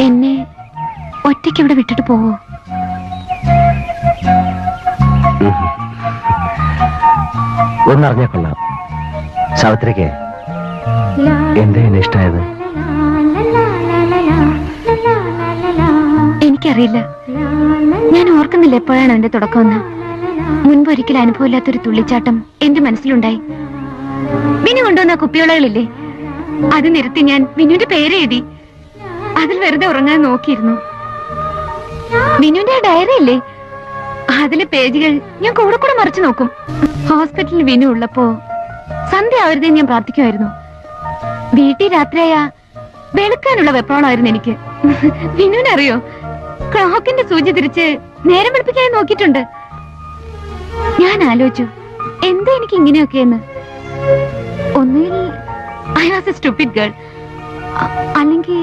എന്നെ ഒറ്റയ്ക്ക് ഇവിടെ വിട്ടിട്ട് പോവോ? ഒന്നറിഞ്ഞാ കൊള്ളാം. സാവിത്രിക്ക് എന്താ എന്നെ ഇഷ്ടായത്? എനിക്കറിയില്ല. ഞാൻ ഓർക്കുന്നില്ല എപ്പോഴാണ് എന്റെ തുടക്കമെന്ന്. മുൻപ് ഒരിക്കലും അനുഭവമില്ലാത്തൊരു തുള്ളിച്ചാട്ടം എന്റെ മനസ്സിലുണ്ടായി. വിനു കൊണ്ടുവന്ന കുപ്പിയോളകളില്ലേ, അത് നിരത്തി ഞാൻ വിനുവിന്റെ പേര് എഴുതി. അതിൽ വെറുതെ ഉറങ്ങാൻ നോക്കിയിരുന്നു. വിനുവിന്റെ ആ ഡയറി ഇല്ലേ, അതിലെ പേജുകൾ ഞാൻ കൂടെ കൂടെ മറിച്ചു നോക്കും. ഹോസ്പിറ്റലിൽ വിനു ഉള്ളപ്പോ സന്ധ്യ ആവരുതേ ഞാൻ പ്രാർത്ഥിക്കുമായിരുന്നു. വീട്ടിൽ രാത്രിയായ വെളുക്കാനുള്ള വെപ്രാളമായിരുന്നു എനിക്ക്. വിനുവിനറിയോ, ക്ലോക്കിന്റെ സൂചി തിരിച്ച് നേരം വെളുപ്പിക്കാൻ നോക്കിയിട്ടുണ്ട്. ഞാൻ ആലോചിച്ചു, എന്താ എനിക്ക് ഇങ്ങനെയൊക്കെയെന്ന്. ഒന്നുകിൽ I was A stupid girl, അല്ലെങ്കിൽ